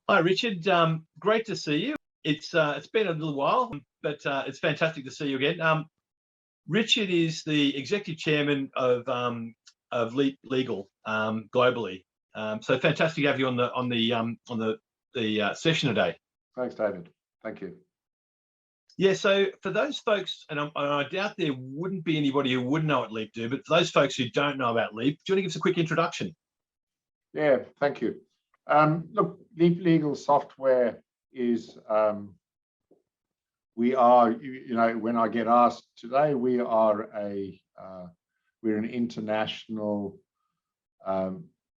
Hi, Richard. Great to see you. It's been a little while, but it's fantastic to see you again. Richard is the executive chairman of Legal globally. So fantastic to have you on the session today. Thanks, David. Thank you. Yeah. So for those folks, and I doubt there wouldn't be anybody who wouldn't know what Leap do, but for those folks who don't know about Leap, do you want to give us a quick introduction? Yeah, thank you. Look, Leap Legal Software is, we are, when I get asked today, we are we're an international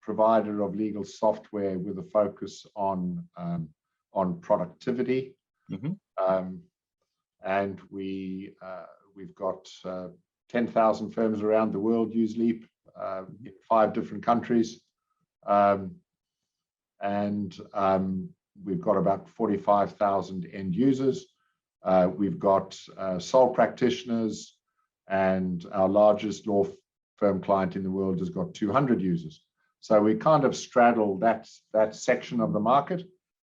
provider of legal software with a focus on productivity. Mm-hmm. And we've got 10,000 firms around the world use Leap in 5 different countries. We've got about 45,000 end users. We've got sole practitioners, and our largest law firm client in the world has got 200 users. So we kind of straddle that section of the market,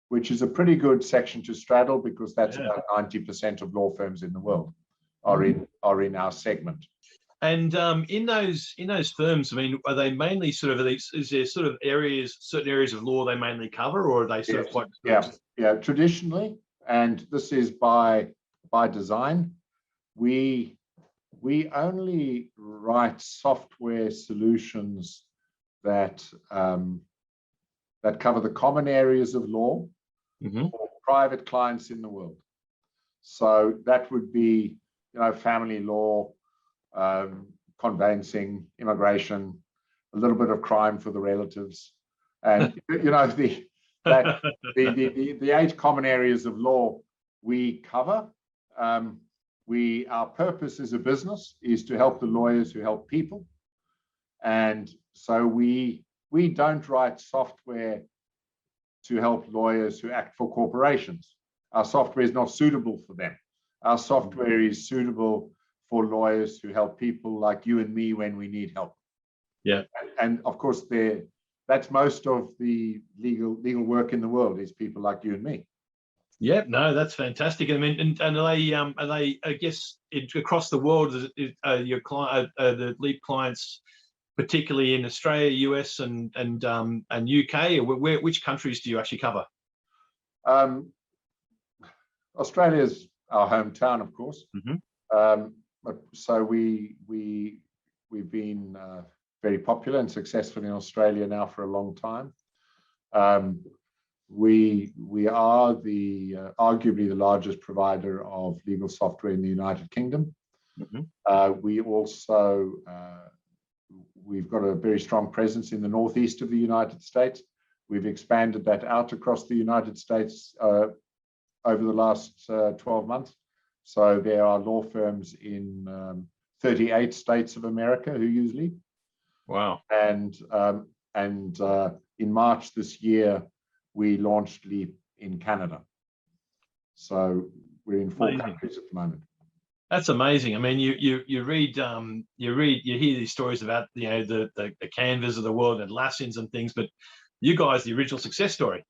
which is a pretty good section to straddle, because that's about 90% of law firms in the world are in our segment. And in those firms, I mean, are they mainly sort of, is there sort of certain areas of law they mainly cover, or are they sort of quite? Yeah. Traditionally, and this is by design, we only write software solutions that cover the common areas of law for private clients in the world. So that would be, family law, conveyancing, immigration, a little bit of crime for the relatives, and the 8 common areas of law we cover. Our purpose as a business is to help the lawyers who help people, and so we don't write software to help lawyers who act for corporations. Our software is not suitable for them. Our software is suitable for lawyers who help people like you and me when we need help. Yeah. And of course, that's most of the legal work in the world, is people like you and me. Yeah, no, that's fantastic. I mean, and are they, I guess, across the world, your client, the Leap clients, particularly in Australia, US, and UK, or which countries do you actually cover? Australia's our hometown, of course. Mm-hmm. So we've been very popular and successful in Australia now for a long time. We are arguably the largest provider of legal software in the United Kingdom. Mm-hmm. We've got a very strong presence in the northeast of the United States. We've expanded that out across the United States over the last 12 months. So there are law firms in 38 states of America who use Leap. Wow. And in March this year, we launched Leap in Canada. So we're in 4 countries at the moment. That's amazing. I mean, you hear these stories about the Canvas of the world and Atlassians and things, but you guys, the original success story.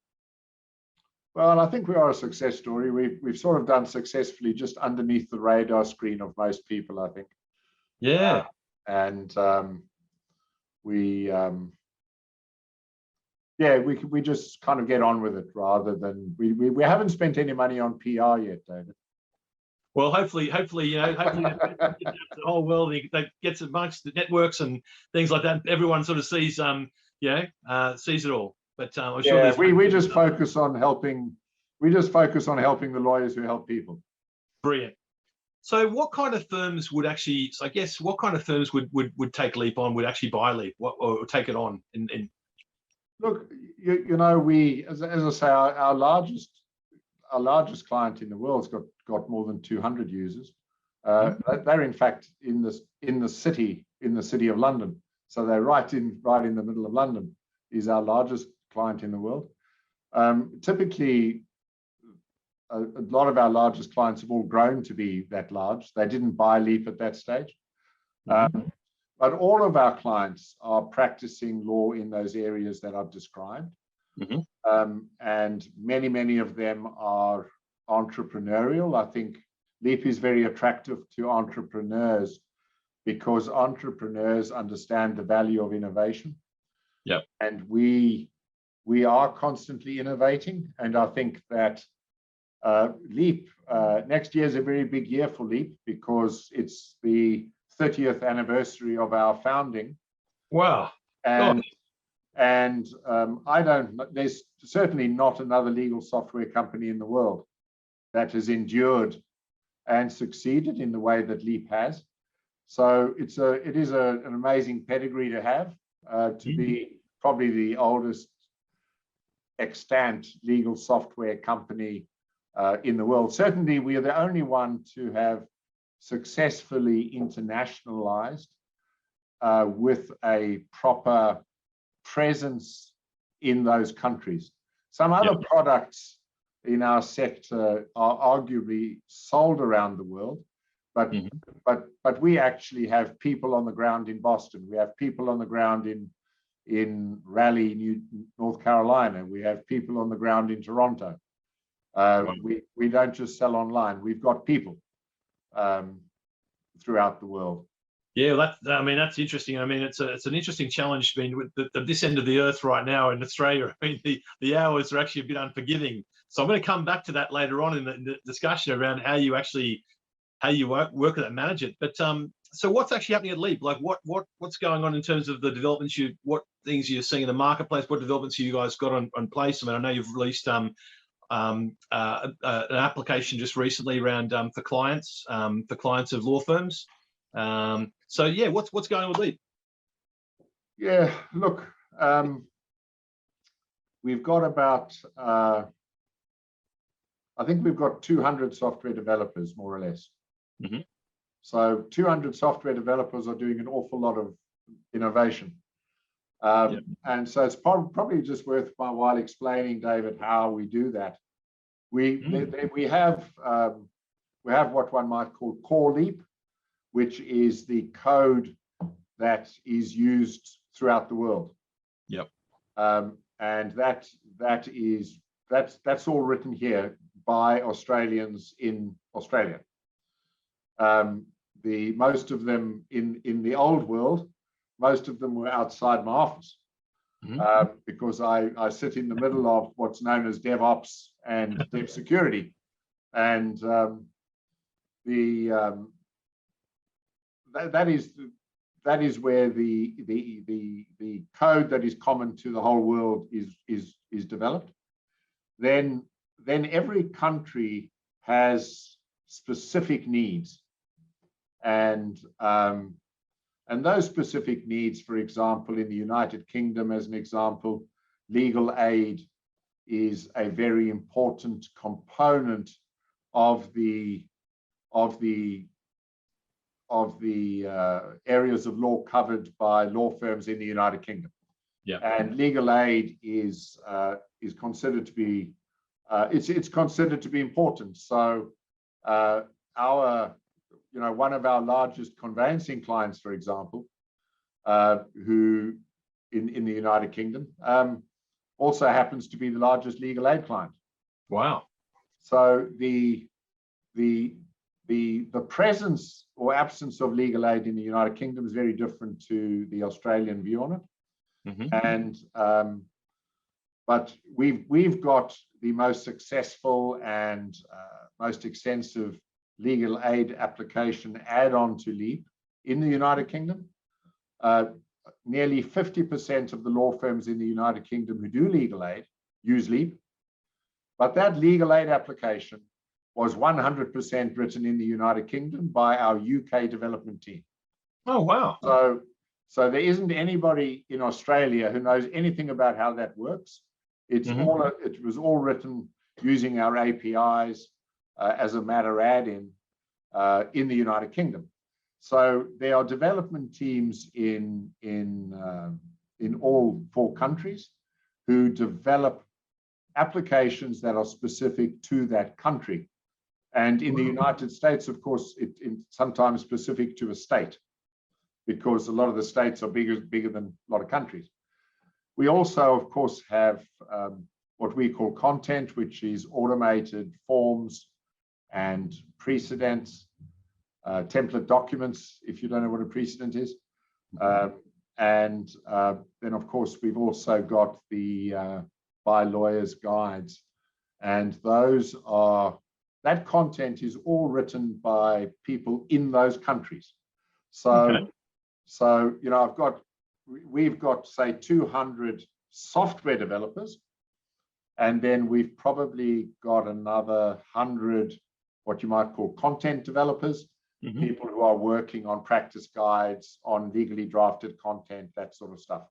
Well, I think we are a success story. We've sort of done successfully just underneath the radar screen of most people, I think. Yeah. We just kind of get on with it, rather than we haven't spent any money on PR yet, David. Well, hopefully, the whole world that gets amongst the networks and things like that. Everyone sort of sees sees it all. But I'm sure we just focus on helping. We just focus on helping the lawyers who help people. Brilliant. So, what kind of firms would actually? So I guess what kind of firms would take Leap on? Would actually buy Leap, or take it on? Look, we, as I say, our largest client in the world's got more than 200 users. They're in fact in the city of London. So they're right in the middle of London. Is our largest client in the world. Typically, a lot of our largest clients have all grown to be that large. They didn't buy Leap at that stage. But all of our clients are practicing law in those areas that I've described. and many of them are entrepreneurial. I think Leap is very attractive to entrepreneurs because entrepreneurs understand the value of innovation. Yeah. And we are constantly innovating. And I think that Leap, next year is a very big year for Leap because it's the 30th anniversary of our founding. Wow. And there's certainly not another legal software company in the world that has endured and succeeded in the way that Leap has. So it is an amazing pedigree to have, to be probably the oldest extant legal software company in the world. Certainly, we are the only one to have successfully internationalized with a proper presence in those countries. Some other products in our sector are arguably sold around the world, but we actually have people on the ground in Boston. We have people on the ground in Raleigh, North Carolina. We have people on the ground in Toronto. We don't just sell online. We've got people throughout the world. Yeah, that's interesting. I mean, it's an interesting challenge. I mean, with this end of the earth right now in Australia, I mean, the hours are actually a bit unforgiving. So I'm going to come back to that later on in the discussion around how you work at that, manage it. But so what's actually happening at Leap? Like what's going on in terms of the developments what things you're seeing in the marketplace? What developments you guys got on place? I mean, I know you've released an application just recently around for clients of law firms. So yeah, what's going on with Leap? Yeah, look, we've got about I think we've got 200 software developers, more or less. So 200 software developers are doing an awful lot of innovation. And so it's probably just worth my while explaining, David, how we do that. We have what one might call core Leap, which is the code that is used throughout the world. And that's all written here by Australians in Australia. Most of them in the old world, most of them were outside my office because I sit in the middle of what's known as DevOps and Dev Security, and that is where the code that is common to the whole world is developed. Then every country has specific needs, and those specific needs, for example, in the United Kingdom, as an example, legal aid is a very important component of the areas of law covered by law firms in the United Kingdom. And legal aid is considered to be it's considered to be important. So one of our largest conveyancing clients, for example, who in the United Kingdom, also happens to be the largest legal aid client. Wow. So the presence or absence of legal aid in the United Kingdom is very different to the Australian view on it. And but we've got the most successful and most extensive legal aid application add-on to Leap in the United Kingdom. Nearly 50% of the law firms in the United Kingdom who do legal aid use Leap, but that legal aid application was 100% written in the United Kingdom by our UK development team. Oh, wow. So there isn't anybody in Australia who knows anything about how that works. It was all written using our APIs as a matter add-in in the United Kingdom. So there are development teams in all 4 countries who develop applications that are specific to that country. And in the United States, of course, it's sometimes specific to a state, because a lot of the states are bigger than a lot of countries. We also, of course, have what we call content, which is automated forms and precedents, template documents, if you don't know what a precedent is. And then, of course, we've also got the by lawyers guides. And that content is all written by people in those countries. So, you know, we've got, say, 200 software developers, and then we've probably got another 100, what you might call content developers, people who are working on practice guides, on legally drafted content, that sort of stuff.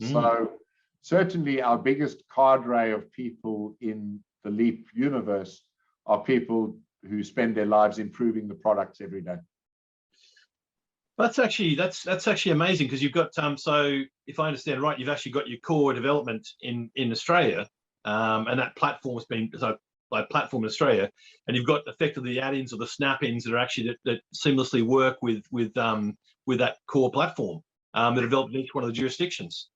So certainly our biggest cadre of people in the LEAP universe are people who spend their lives improving the products every day. That's actually amazing, because you've got so if I understand right, you've actually got your core development in Australia, and that platform's been like platform in Australia, and you've got effectively the add-ins or the snap-ins that are actually that seamlessly work with that core platform that are developed in each one of the jurisdictions.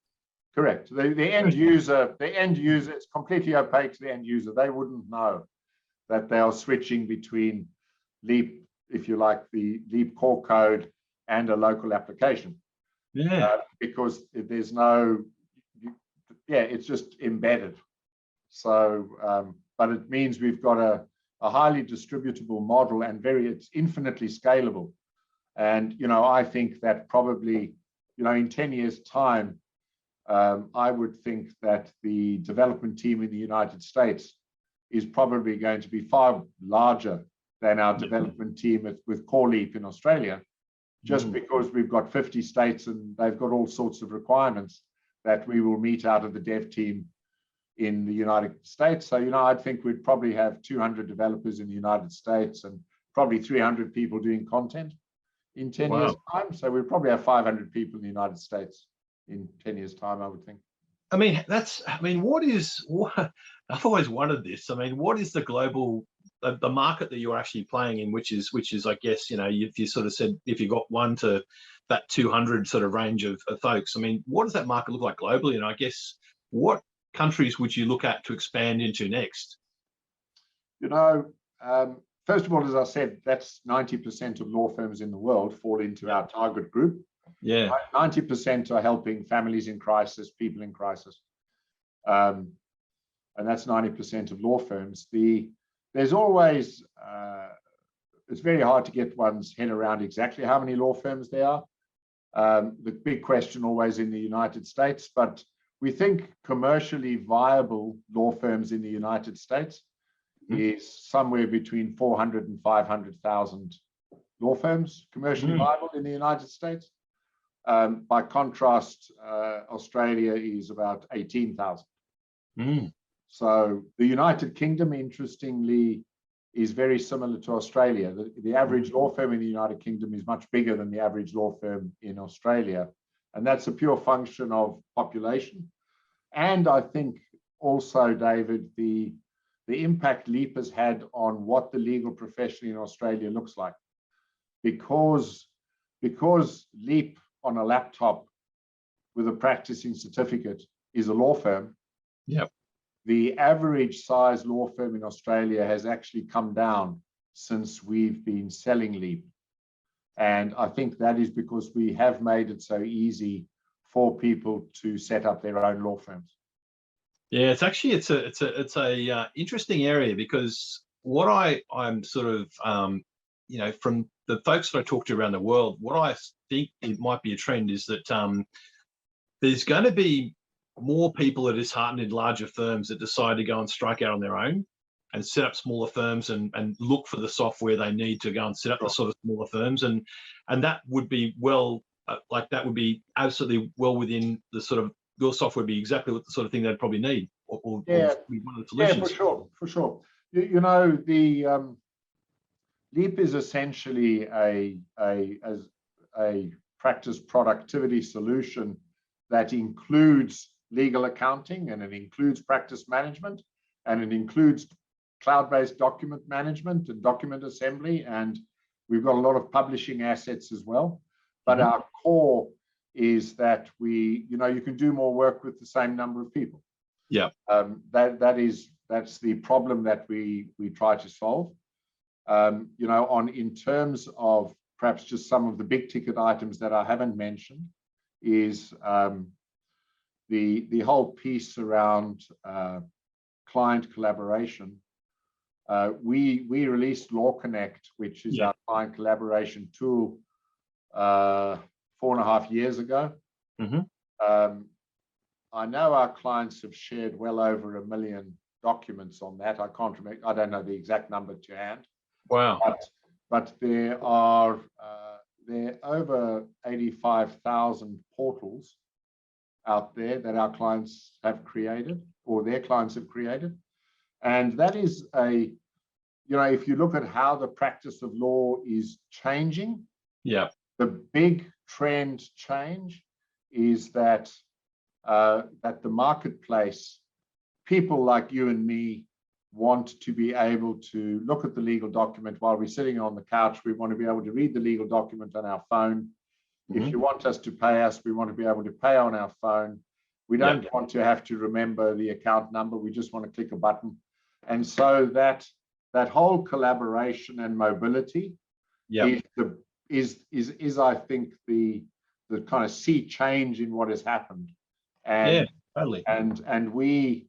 Correct. The end user, it's completely opaque to the end user. They wouldn't know that they are switching between LEAP, if you like, the LEAP core code and a local application. Yeah. Because there's no, it's just embedded. So, but it means we've got a highly distributable model, and it's infinitely scalable. And, you know, I think that probably, you know, in 10 years' time, I would think that the development team in the United States is probably going to be far larger than our development team with Core Leap in Australia, just because we've got 50 states and they've got all sorts of requirements that we will meet out of the dev team in the United States. So, you know, I think we'd probably have 200 developers in the United States and probably 300 people doing content in 10 years' time. So we'd probably have 500 people in the United States in 10 years' time, I would think. I mean, what I've always wondered this. I mean, what is the global, the market that you're actually playing in, which is, I guess, you know, if you sort of said, if you got 1 to that 200 sort of range of folks, I mean, what does that market look like globally? And I guess, what countries would you look at to expand into next? You know, first of all, as I said, that's 90% of law firms in the world fall into our target group. Yeah, 90% are helping families in crisis, people in crisis, and that's 90% of law firms. There's always it's very hard to get one's head around exactly how many law firms there are. The big question always in the United States, but we think commercially viable law firms in the United States is somewhere between 400 and 500,000 law firms commercially viable in the United States. By contrast, Australia is about 18,000. So the United Kingdom, interestingly, is very similar to Australia. The average law firm in the United Kingdom is much bigger than the average law firm in Australia. And that's a pure function of population. And I think also, David, the impact LEAP has had on what the legal profession in Australia looks like. Because LEAP on a laptop with a practicing certificate is a law firm. Yep. The average size law firm in Australia has actually come down since we've been selling LEAP. And I think that is because we have made it so easy for people to set up their own law firms. Yeah, it's a interesting area, because what I'm sort of you know, from the folks that I talk to around the world, what I think it might be a trend is that there's going to be more people that are disheartened in larger firms that decide to go and strike out on their own and set up smaller firms and look for the software they need to go and set up the sort of smaller firms, and that would be that would be absolutely well within the sort of, your software would be exactly what the sort of thing they'd probably need, or be one of the solutions. Yeah, for sure. You know, the LEAP is essentially a practice productivity solution that includes legal accounting, and it includes practice management, and it includes cloud-based document management and document assembly, and we've got a lot of publishing assets as well. But our core is that you can do more work with the same number of people. Yeah. That's the problem that we try to solve. In terms of perhaps just some of the big ticket items that I haven't mentioned is the whole piece around client collaboration. We released Law Connect, which is our client collaboration tool, 4.5 years ago. I know our clients have shared well over 1 million documents on that. I can't remember. I don't know the exact number to hand. Wow. But there are over 85,000 portals out there that our clients have created, or their clients have created. And that is if you look at how the practice of law is changing, the big trend change is that the marketplace, people like you and me want to be able to look at the legal document while we're sitting on the couch. We want to be able to read the legal document on our phone. If you want us to pay us, we want to be able to pay on our phone. We don't want to have to remember the account number. We just want to click a button. And so that whole collaboration and mobility is I think the kind of sea change in what has happened. And totally. And we,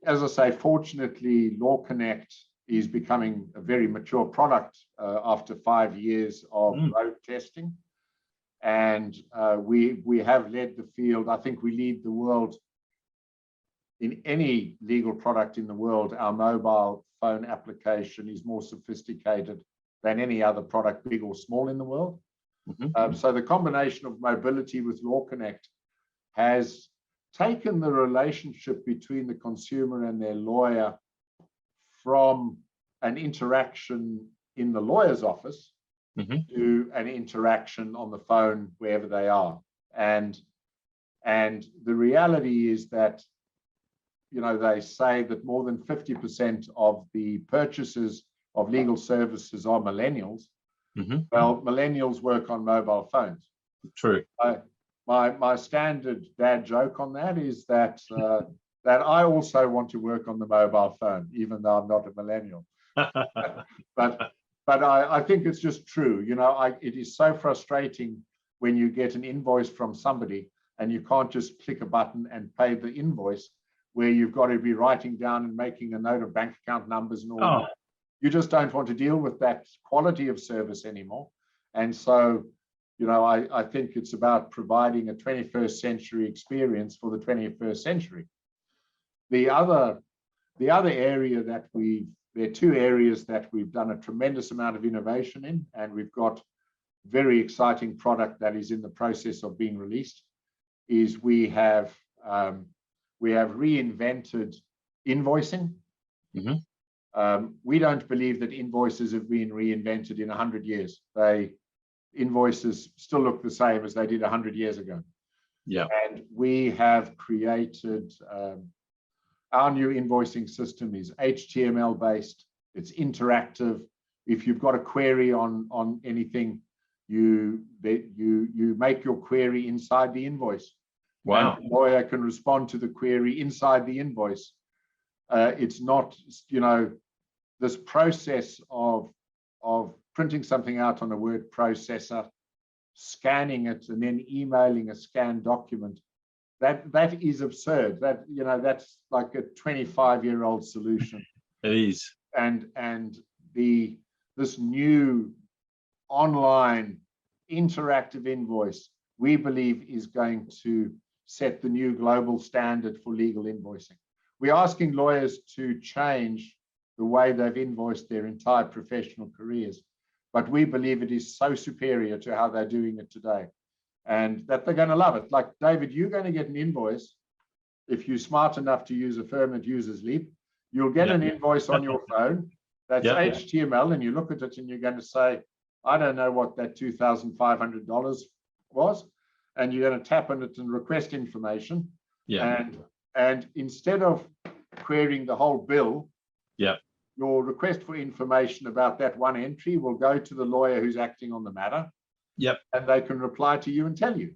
as I say, fortunately, Law Connect is becoming a very mature product after 5 years of road testing. And we have led the field. I think we lead the world in any legal product in the world. Our mobile phone application is more sophisticated than any other product, big or small, in the world. So the combination of mobility with Law Connect has taken the relationship between the consumer and their lawyer from an interaction in the lawyer's office to an interaction on the phone wherever they are. And the reality is that, they say that more than 50% of the purchases of legal services are millennials. Well, millennials work on mobile phones. True. My standard dad joke on that is that I also want to work on the mobile phone, even though I'm not a millennial. But I think it's just true. It is so frustrating when you get an invoice from somebody and you can't just click a button and pay the invoice, where you've got to be writing down and making a note of bank account numbers and all that. You just don't want to deal with that quality of service anymore. And so, I think it's about providing a 21st century experience for the 21st century. The other area that there are two areas that we've done a tremendous amount of innovation in, and we've got very exciting product that is in the process of being released, is we have reinvented invoicing. We don't believe that invoices have been reinvented in 100 years. Invoices still look the same as they did 100 years ago. And we have created our new invoicing system is HTML based. It's interactive. If you've got a query on anything, you make your query inside the invoice. Wow. And the lawyer can respond to the query inside the invoice. It's not, this process of printing something out on a word processor, scanning it, and then emailing a scanned document. That is absurd. That's like a 25-year-old solution. It is. And this new online interactive invoice, we believe, is going to set the new global standard for legal invoicing. We're asking lawyers to change the way they've invoiced their entire professional careers, but we believe it is so superior to how they're doing it today, and that they're going to love it. Like, David, you're going to get an invoice if you're smart enough to use a firm that uses Leap. You'll get an invoice on your phone that's HTML, and you look at it and you're going to say, I don't know what that $2,500 was. And you're going to tap on it and request information. And instead of querying the whole bill, your request for information about that one entry will go to the lawyer who's acting on the matter. And they can reply to you and tell you.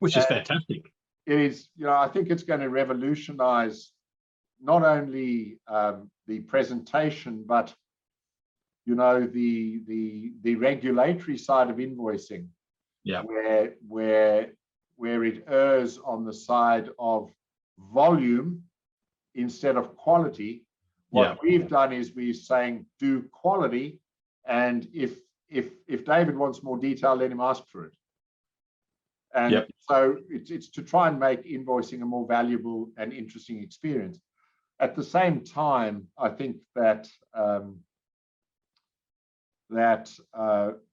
which is fantastic. It is, I think it's going to revolutionize not only the presentation, but the regulatory side of invoicing. Yeah. Where it errs on the side of volume instead of quality. What we've done is we're saying do quality, and if David wants more detail, let him ask for it. And so it's to try and make invoicing a more valuable and interesting experience. At the same time, I think that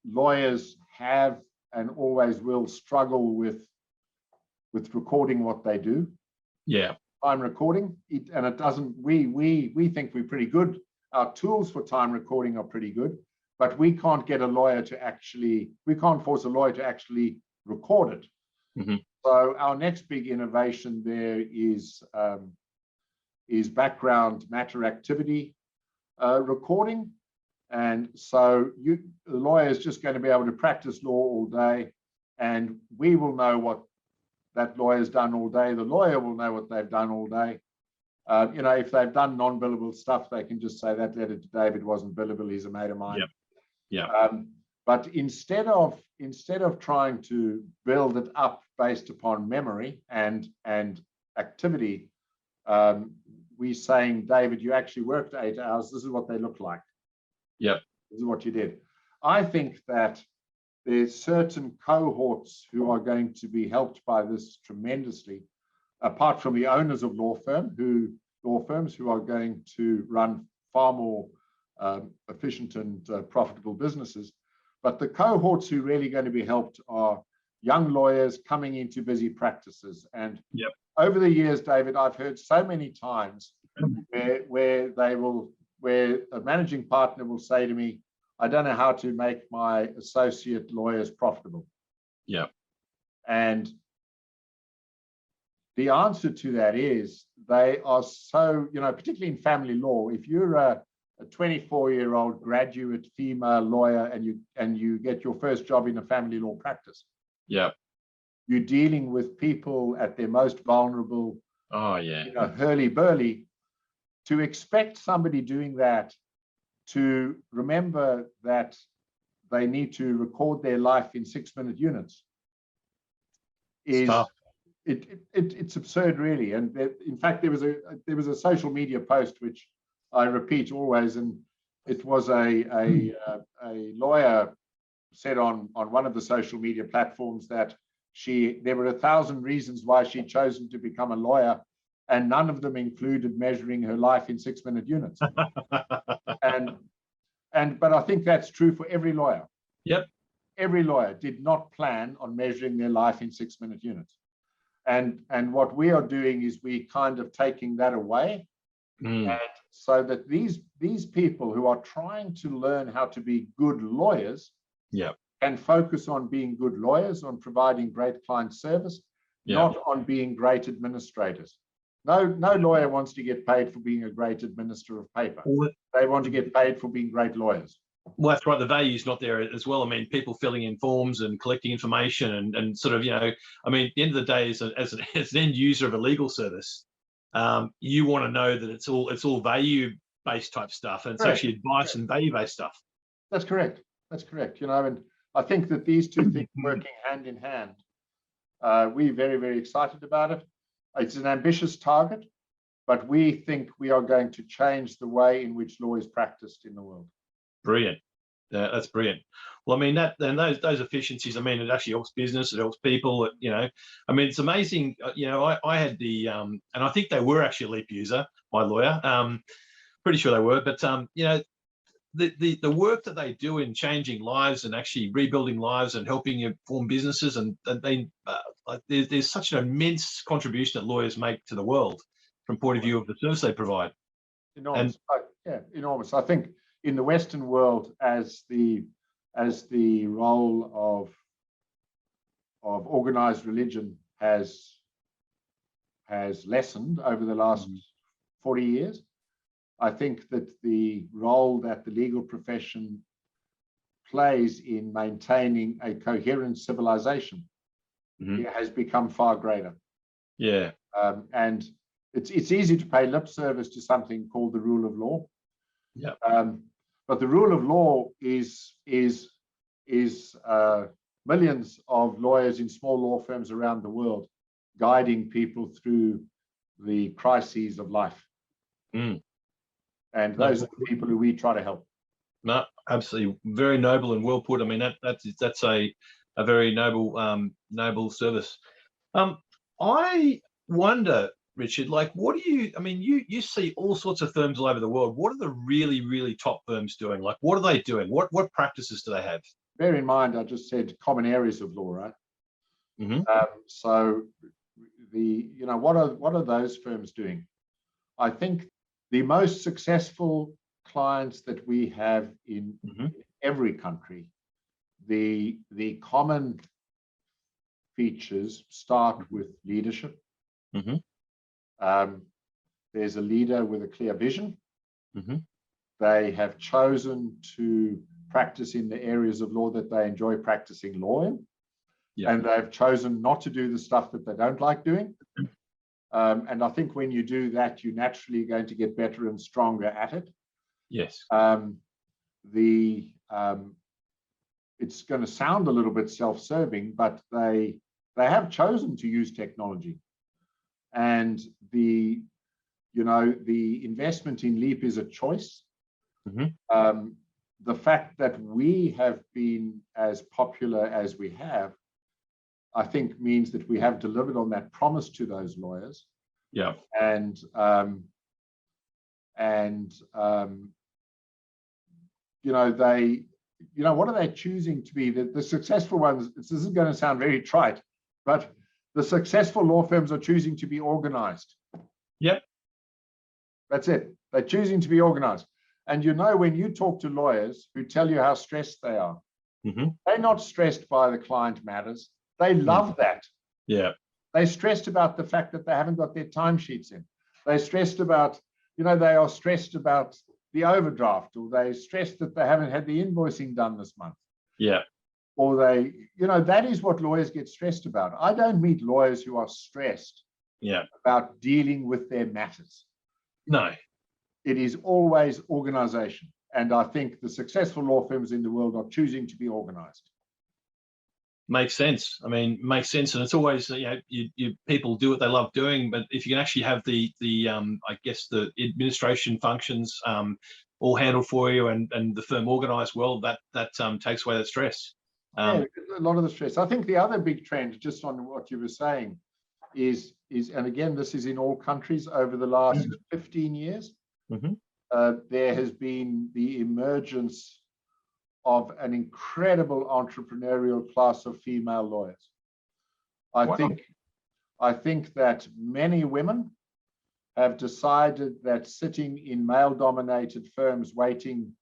lawyers have and always will struggle with recording what they do. Yeah. Time recording, and it doesn't. We think we're pretty good. Our tools for time recording are pretty good, but we can't get a lawyer to actually. We can't force a lawyer to actually record it. Mm-hmm. So our next big innovation there is background matter activity recording, and so the lawyer is just going to be able to practice law all day, and we will know what that lawyer's done all day. The lawyer will know what they've done all day. If they've done non-billable stuff, they can just say that letter to David wasn't billable. He's a mate of mine. But instead of trying to build it up based upon memory and activity, we're saying, David, you actually worked 8 hours. This is what they look like. This is what you did. I think that there's certain cohorts who are going to be helped by this tremendously, apart from the owners of law firms who are going to run far more efficient and profitable businesses. But the cohorts who are really going to be helped are young lawyers coming into busy practices. And over the years, David, I've heard so many times where a managing partner will say to me, I don't know how to make my associate lawyers profitable. And the answer to that is they are so, particularly in family law, if you're a 24-year-old graduate female lawyer and you get your first job in a family law practice, you're dealing with people at their most vulnerable, hurly-burly. To expect somebody doing that to remember that they need to record their life in 6-minute units it's absurd, really. And in fact, there was a social media post which I repeat always, and it was a lawyer said on one of the social media platforms that there were 1,000 reasons why she'd chosen to become a lawyer, and none of them included measuring her life in 6-minute units. But I think that's true for every lawyer. Every lawyer did not plan on measuring their life in 6-minute units. And what we are doing is we kind of taking that away. And so that these people who are trying to learn how to be good lawyers can focus on being good lawyers, on providing great client service, not on being great administrators. No lawyer wants to get paid for being a great administrator of paper. They want to get paid for being great lawyers. Well, that's right. The value is not there as well. I mean, people filling in forms and collecting information and sort of, I mean, at the end of the day, as an end user of a legal service, you want to know that it's all value-based type stuff, and it's actually advice and value-based stuff. That's correct. That's correct. And I think that these two things working hand in hand, we're very, very excited about it. It's an ambitious target, but we think we are going to change the way in which law is practiced in the world. Brilliant. That's brilliant. Well, I mean, those efficiencies, I mean, it actually helps business, it helps people, I mean, it's amazing. I had and I think they were actually a Leap user, my lawyer, pretty sure they were, but the work that they do in changing lives and actually rebuilding lives and helping you form businesses, and there's such an immense contribution that lawyers make to the world from point of view of the service they provide. Enormous. Enormous. I think in the Western world, as the role of organized religion has lessened over the last 40 years, I think that the role that the legal profession plays in maintaining a coherent civilization has become far greater. Yeah. And it's easy to pay lip service to something called the rule of law. Yeah. But the rule of law is millions of lawyers in small law firms around the world guiding people through the crises of life. And those are the people who we try to help. No, absolutely, very noble and well put. I mean, that's a very noble service. I wonder, Richard, like, what do you? I mean, you see all sorts of firms all over the world. What are the really top firms doing? Like, what are they doing? What practices do they have? Bear in mind, I just said common areas of law, right? So what are those firms doing? I think the most successful clients that we have in every country, the common features start with leadership. There's a leader with a clear vision. They have chosen to practice in the areas of law that they enjoy practicing law in. And they've chosen not to do the stuff that they don't like doing. And I think when you do that, you're naturally going to get better and stronger at it. Yes. It's going to sound a little bit self-serving, but they have chosen to use technology. And the investment in Leap is a choice. The fact that we have been as popular as we have, I think, means that we have delivered on that promise to those lawyers. Yeah. And what are they choosing to be? The successful ones, this isn't going to sound very trite, but the successful law firms are choosing to be organized. Yep. That's it. They're choosing to be organized. And when you talk to lawyers who tell you how stressed they are, they're not stressed by the client matters. They love that. Yeah. They're stressed about the fact that they haven't got their timesheets in. They're stressed about, they are stressed about the overdraft, or they're stressed that they haven't had the invoicing done this month. Yeah. Or that is what lawyers get stressed about. I don't meet lawyers who are stressed about dealing with their matters. No. It is always organization. And I think the successful law firms in the world are choosing to be organized. Makes sense. I mean, makes sense. And it's always, people do what they love doing, but if you can actually have the I guess the administration functions all handled for you and the firm organized well, that takes away that stress. A lot of the stress. I think the other big trend, just on what you were saying, is and again, this is in all countries over the last 15 years, there has been the emergence of an incredible entrepreneurial class of female lawyers. I think that many women have decided that sitting in male-dominated firms waiting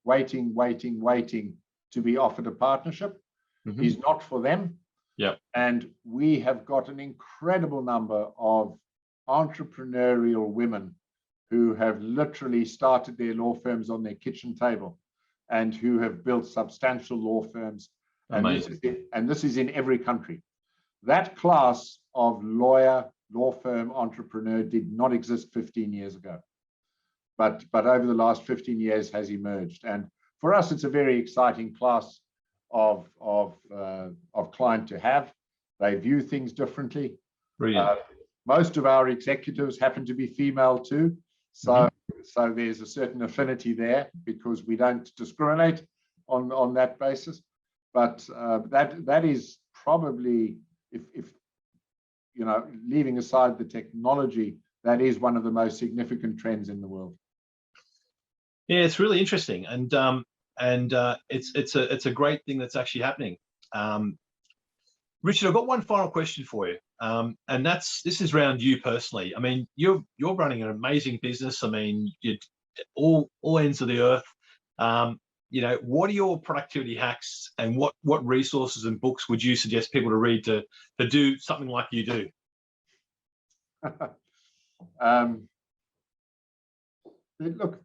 to be offered a partnership is not for them. Yeah. And we have got an incredible number of entrepreneurial women who have literally started their law firms on their kitchen table and who have built substantial law firms. Amazing. And this is in every country. That class of law firm entrepreneur did not exist 15 years ago, but over the last 15 years has emerged. And for us, it's a very exciting class of client to have. They view things differently. Brilliant. Most of our executives happen to be female too. So there's a certain affinity there because we don't discriminate on that basis. But that is probably, if leaving aside the technology, that is one of the most significant trends in the world. Yeah, it's really interesting, and it's a great thing that's actually happening. Richard, I've got one final question for you, and this is around you personally. I mean, you're running an amazing business. I mean, you're all ends of the earth. What are your productivity hacks, and what resources and books would you suggest people to read to do something like you do? Look,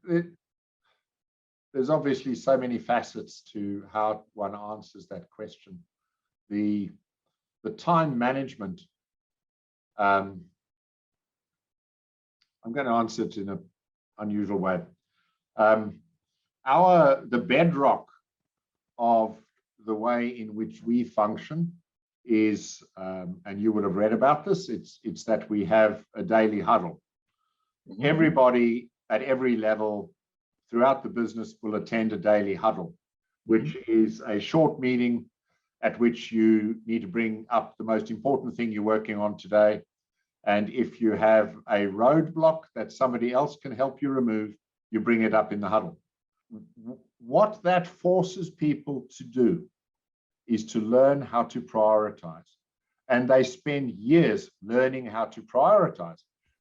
there's obviously so many facets to how one answers that question. the time management, I'm going to answer it in an unusual way. The bedrock of the way in which we function is, and you would have read about this, it's that we have a daily huddle. Mm-hmm. Everybody at every level throughout the business will attend a daily huddle, which is a short meeting at which you need to bring up the most important thing you're working on today. And if you have a roadblock that somebody else can help you remove, you bring it up in the huddle. What that forces people to do is to learn how to prioritize. And they spend years learning how to prioritize.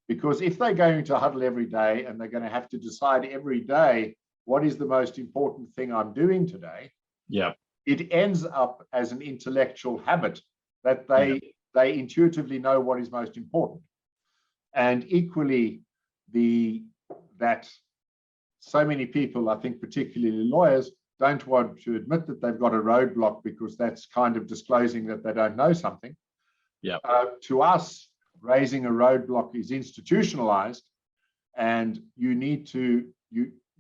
Because if they're going to huddle every day and they're going to have to decide every day, what is the most important thing I'm doing today? Yeah. It ends up as an intellectual habit that they intuitively know what is most important. And equally, that so many people, I think particularly lawyers, don't want to admit that they've got a roadblock because that's kind of disclosing that they don't know something. Yeah. To us, raising a roadblock is institutionalized, and you need to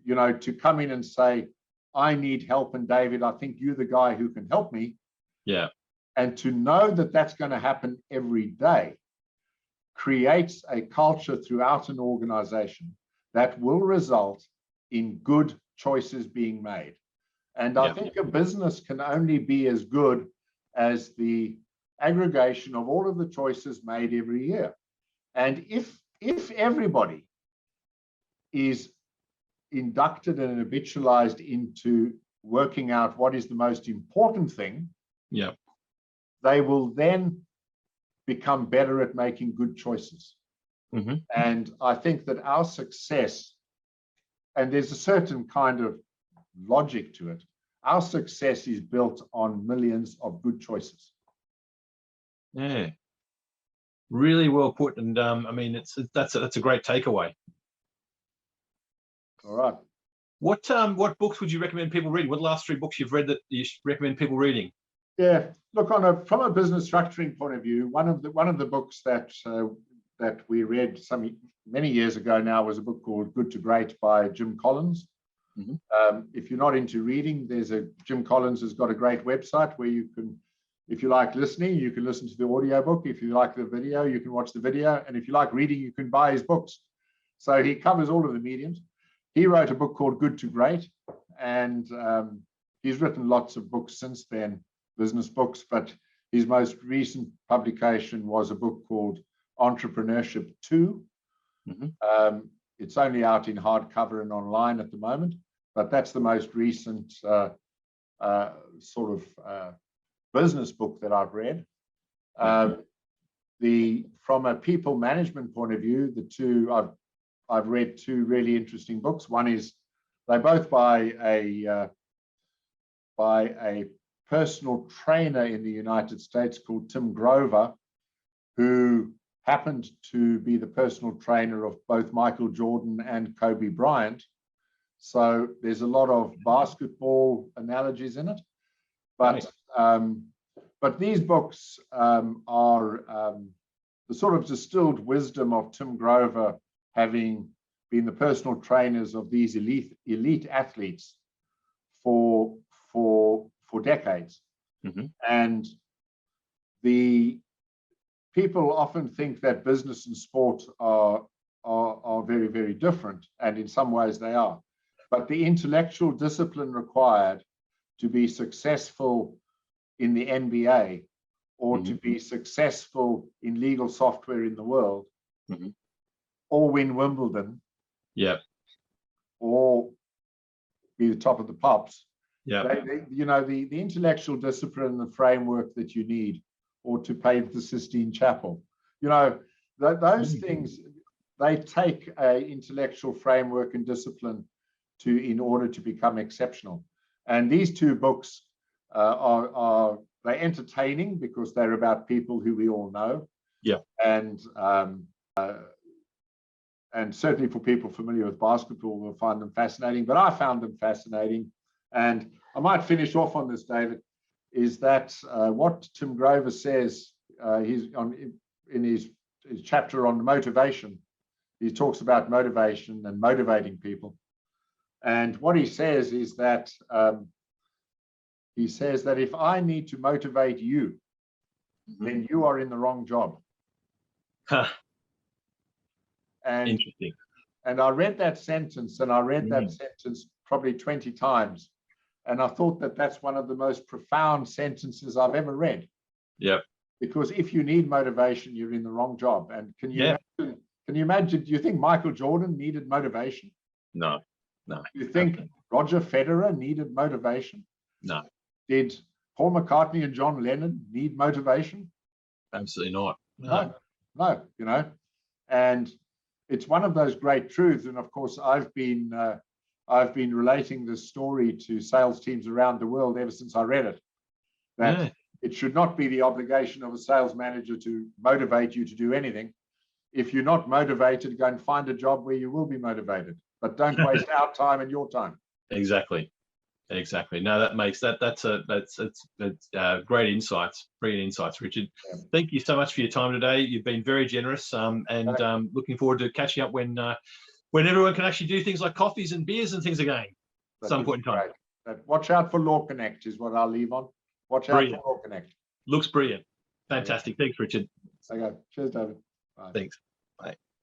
to come in and say, I need help, and David, I think you're the guy who can help me. Yeah. And to know that that's going to happen every day creates a culture throughout an organization that will result in good choices being made. And I think a business can only be as good as the aggregation of all of the choices made every year. And if everybody is inducted and habitualized into working out what is the most important thing, they will then become better at making good choices. Mm-hmm. And I think that our success, and there's a certain kind of logic to it, our success is built on millions of good choices. Yeah, really well put. And I mean, that's a great takeaway. All right. What books would you recommend people reading? What are the last 3 books you've read that you recommend people reading? Yeah, look, from a business structuring point of view, one of the books that we read many years ago now was a book called Good to Great by Jim Collins. Mm-hmm. If you're not into reading, Jim Collins has got a great website where you can, if you like listening, you can listen to the audiobook. If you like the video, you can watch the video. And if you like reading, you can buy his books. So he covers all of the mediums. He wrote a book called Good to Great, and he's written lots of books since then, business books, but his most recent publication was a book called Entrepreneurship 2. Mm-hmm. It's only out in hardcover and online at the moment, but that's the most recent business book that I've read. From a people management point of view, I've read 2 really interesting books. One is, they're both by a personal trainer in the United States called Tim Grover, who happened to be the personal trainer of both Michael Jordan and Kobe Bryant. So there's a lot of basketball analogies in it. But these books are the sort of distilled wisdom of Tim Grover, having been the personal trainers of these elite athletes for decades. Mm-hmm. And the people often think that business and sport are very, very different, and in some ways they are. But the intellectual discipline required to be successful in the NBA or to be successful in legal software in the world, or win Wimbledon, or be the top of the pops, the intellectual discipline and the framework that you need, or to pave the Sistine Chapel, those things, they take an intellectual framework and discipline in order to become exceptional. And these 2 books they're entertaining because they're about people who we all know. And certainly for people familiar with basketball will find them fascinating, but I found them fascinating. And I might finish off on this, David. is that what Tim Grover says, in his chapter on motivation, he talks about motivation and motivating people. And what he says is that if I need to motivate you, then you are in the wrong job. And interesting. And I read that sentence, and I read that sentence probably 20 times. And I thought that that's one of the most profound sentences I've ever read. Yep. Because if you need motivation, you're in the wrong job. And can you imagine, do you think Michael Jordan needed motivation? No. Do you think Roger Federer needed motivation? No. Did Paul McCartney and John Lennon need motivation? Absolutely not. No, you know. And it's one of those great truths. And of course, I've been relating this story to sales teams around the world ever since I read it. That it should not be the obligation of a sales manager to motivate you to do anything. If you're not motivated, go and find a job where you will be motivated. But don't waste our time and your time. Exactly. No, that makes that's great insights. Brilliant insights, Richard. Yeah. Thank you so much for your time today. You've been very generous, and looking forward to catching up when everyone can actually do things like coffees and beers and things again. At some point in time. Watch out for Law Connect is what I'll leave on. Watch out for Law Connect. Looks brilliant. Fantastic. Thanks, Richard. Okay. Cheers, David. Bye. Thanks. Bye.